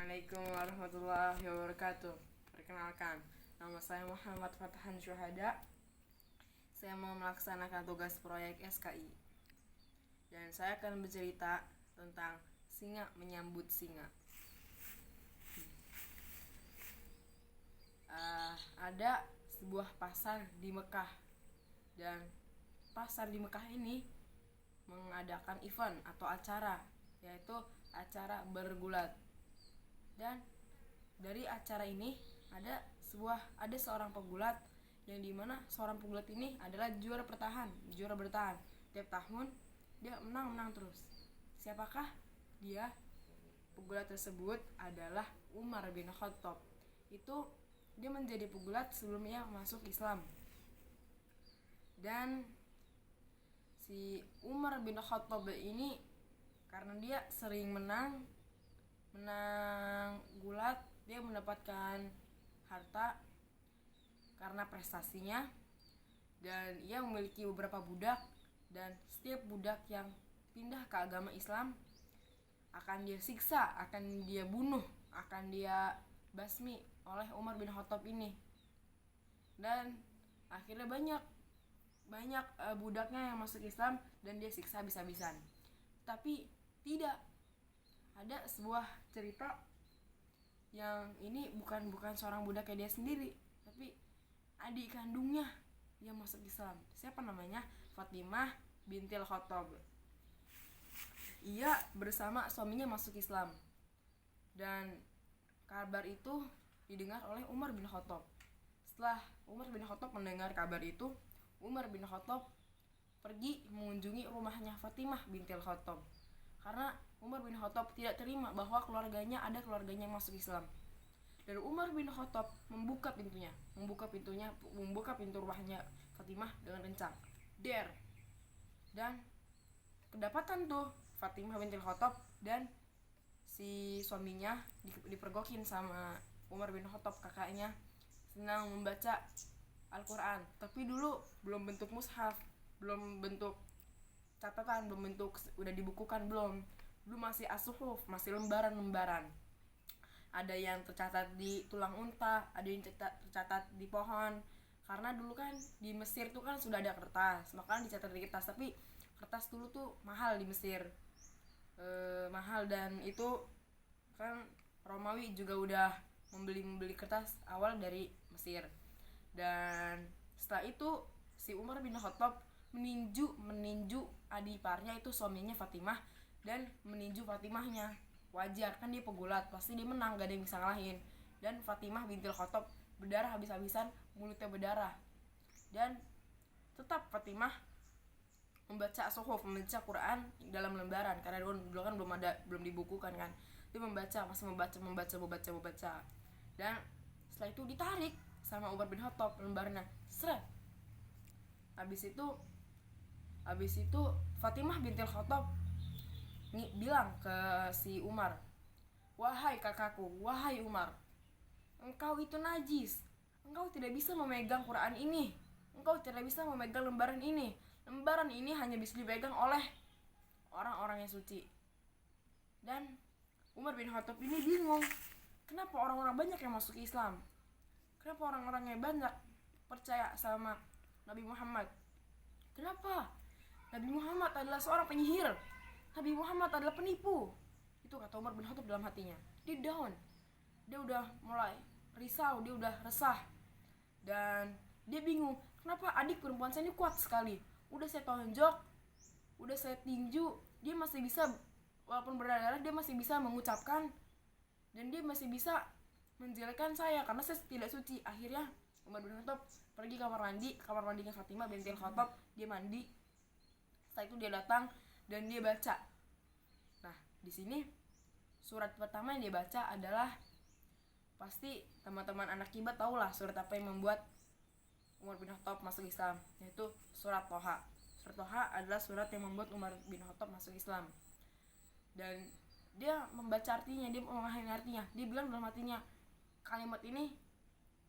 Assalamualaikum warahmatullahi wabarakatuh. Perkenalkan, nama saya Muhammad Fathan Syuhada. Saya mau melaksanakan tugas proyek SKI. Dan saya akan bercerita tentang singa menyambut singa. Ada sebuah pasar di Mekah. Dan pasar di Mekah ini mengadakan event atau acara, yaitu acara bergulat. Dan dari acara ini ada seorang pegulat, yang dimana seorang pegulat ini adalah juara bertahan. Tiap tahun dia menang terus. Siapakah dia? Pegulat tersebut adalah Umar bin Khattab. Itu dia menjadi pegulat sebelumnya masuk Islam. Dan si Umar bin Khattab ini karena dia sering menang gulat, dia mendapatkan harta karena prestasinya, dan ia memiliki beberapa budak, dan setiap budak yang pindah ke agama Islam akan dia siksa, akan dia bunuh, akan dia basmi oleh Umar bin Khattab ini. Dan akhirnya banyak budaknya yang masuk Islam dan dia siksa habis-habisan. Tapi tidak ada sebuah cerita yang ini bukan seorang budaknya dia sendiri, tapi adik kandungnya yang masuk Islam. Siapa namanya? Fatimah bintil Khattab. Ia bersama suaminya masuk Islam, dan kabar itu didengar oleh Umar bin Khattab. Setelah Umar bin Khattab mendengar kabar itu, Umar bin Khattab pergi mengunjungi rumahnya Fatimah bintil Khattab, karena Umar bin Khattab tidak terima bahwa keluarganya yang masuk Islam. Dan Umar bin Khattab membuka pintu rumahnya Fatimah dengan kencang. Dan kedapatan tuh Fatimah bintil Khattab dan si suaminya dipergokin sama Umar bin Khattab, kakaknya, senang membaca Al-Quran. Tapi dulu belum bentuk mushaf, belum bentuk catatan, belum bentuk udah dibukukan, belum masih as-suhuf, masih lembaran. Ada yang tercatat di tulang unta, ada yang tercatat di pohon. Karena dulu kan di Mesir tuh kan sudah ada kertas, makanya dicatat di kertas. Tapi kertas dulu tuh mahal di Mesir, mahal, dan itu kan Romawi juga udah membeli kertas awal dari Mesir. Dan setelah itu si Umar bin Khattab meninju adiparnya, itu suaminya Fatimah, dan meninju Fatimahnya. Wajar kan, dia pegulat, pasti dia menang, gak ada yang bisa ngalahin. Dan Fatimah bintil Khattab berdarah habis-habisan, mulutnya berdarah. Dan tetap Fatimah membaca suhuf, membaca Quran dalam lembaran, karena dulu kan belum dibukukan kan. Dia masih membaca. Dan setelah itu ditarik sama Umar bin Khattab lembarnya, seret. Habis itu Fatimah bintil Khattab bilang ke si Umar, "Wahai kakakku, wahai Umar, engkau itu najis. Engkau tidak bisa memegang Quran ini. Engkau tidak bisa memegang lembaran ini. Lembaran ini hanya bisa dipegang oleh orang-orang yang suci." Dan Umar bin Khattab ini bingung, kenapa orang-orang banyak yang masuk Islam? Kenapa orang-orang yang banyak percaya sama Nabi Muhammad? Kenapa? Nabi Muhammad adalah seorang penyihir. Nabi Muhammad adalah penipu. Itu kata Umar bin Khattab dalam hatinya. Dia down. Dia udah mulai risau, dia udah resah. Dan dia bingung, kenapa adik perempuan saya ini kuat sekali. Udah saya tonjok, udah saya tinju, dia masih bisa, walaupun berdarah, dia masih bisa mengucapkan, dan dia masih bisa menjelekkan saya karena saya tidak suci. Akhirnya Umar bin Khattab pergi kamar mandinya Fatimah bintil Khattab. Dia mandi. Setelah itu dia datang dan dia baca. Nah, di sini surat pertama yang dia baca adalah, pasti teman-teman anak kibat tahulah surat apa yang membuat Umar bin Khattab masuk Islam, yaitu surat Toha. Surat Toha adalah surat yang membuat Umar bin Khattab masuk Islam. Dan dia membaca artinya, dia memahami artinya. Dia bilang dalam hatinya, kalimat ini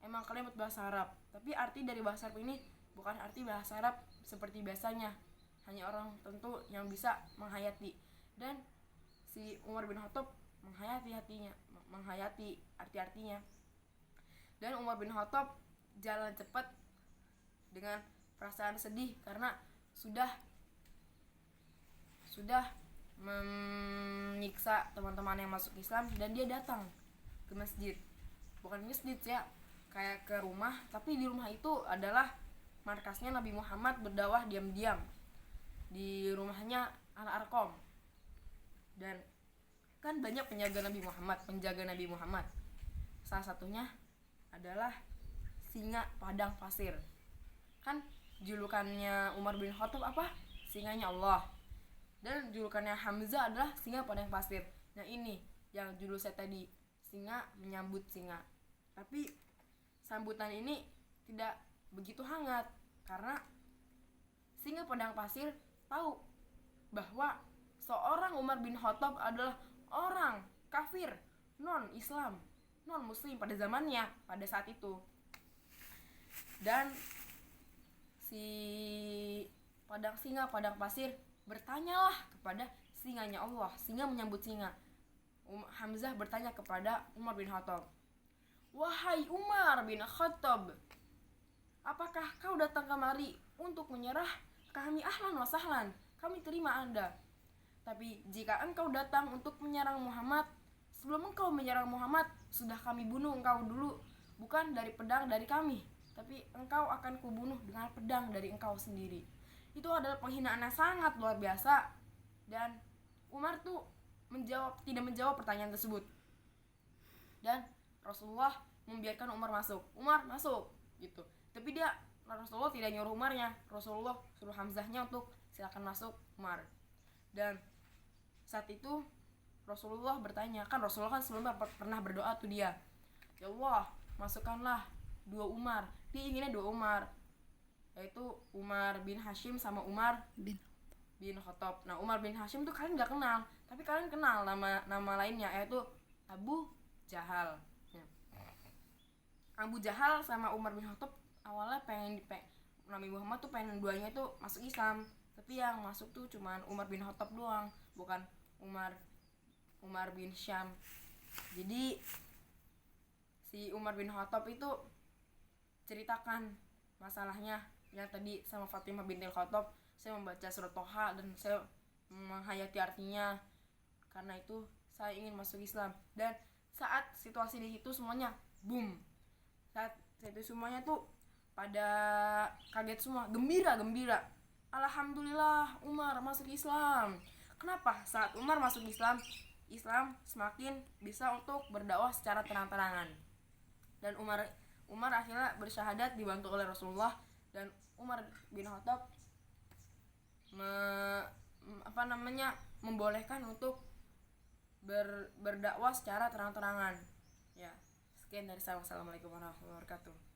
emang kalimat bahasa Arab, tapi arti dari bahasa Arab ini bukan arti bahasa Arab seperti biasanya, hanya orang tentu yang bisa menghayati. Dan si Umar bin Khattab menghayati menghayati arti-artinya. Dan Umar bin Khattab jalan cepat dengan perasaan sedih karena sudah menyiksa teman-teman yang masuk Islam, dan dia datang ke masjid, bukan masjid ya, kayak ke rumah, tapi di rumah itu adalah markasnya Nabi Muhammad berdakwah diam-diam di rumahnya Al-Arqam. Dan kan banyak penjaga Nabi Muhammad. Salah satunya adalah singa padang pasir. Kan julukannya Umar bin Khattab apa? Singanya Allah. Dan julukannya Hamzah adalah singa padang pasir. Nah ini yang judul saya tadi, singa menyambut singa. Tapi sambutan ini tidak begitu hangat karena singa padang pasir tahu bahwa seorang Umar bin Khattab adalah orang kafir, non-Islam, non-Muslim pada zamannya, pada saat itu. Dan si singa padang pasir bertanyalah kepada singanya Allah. Singa menyambut singa. Hamzah bertanya kepada Umar bin Khattab, "Wahai Umar bin Khattab, apakah kau datang kemari untuk menyerah? Kami ahlan wa sahlan, kami terima Anda. Tapi jika engkau datang untuk menyerang Muhammad, sebelum engkau menyerang Muhammad, sudah kami bunuh engkau dulu, bukan dari pedang dari kami, tapi engkau akan kubunuh dengan pedang dari engkau sendiri." Itu adalah penghinaan yang sangat luar biasa. Dan Umar tuh tidak menjawab pertanyaan tersebut. Dan Rasulullah membiarkan Umar masuk. Umar masuk gitu. Tapi Rasulullah tidak nyuruh Umarnya. Rasulullah suruh Hamzahnya untuk silakan masuk Umar. Dan saat itu Rasulullah bertanya, kan Rasulullah kan sebelumnya pernah berdoa tuh dia, "Ya Allah, masukkanlah 2 Umar." Dia inginnya 2 Umar, yaitu Umar bin Hashim sama Umar bin Khattab. Nah, Umar bin Hashim tuh kalian gak kenal, tapi kalian kenal nama lainnya, yaitu Abu Jahal. Abu Jahal sama Umar bin Khattab awalnya Nabi Muhammad tuh pengen duanya tuh masuk Islam, tapi yang masuk tuh cuman Umar bin Khattab doang, bukan Umar bin Syam. Jadi si Umar bin Khattab itu ceritakan masalahnya yang tadi sama Fatimah bintil Khattab. Saya membaca surat Toha dan saya menghayati artinya, karena itu saya ingin masuk Islam. Dan saat situasi di situ semuanya boom, saat itu semuanya tuh pada kaget semua, gembira, alhamdulillah Umar masuk Islam. Kenapa? Saat Umar masuk Islam semakin bisa untuk berdakwah secara terang-terangan. Dan Umar akhirnya bersyahadat dibantu oleh Rasulullah, dan Umar bin Khattab membolehkan untuk berdakwah secara terang-terangan. Ya, sekian dari saya. Wassalamualaikum warahmatullahi wabarakatuh.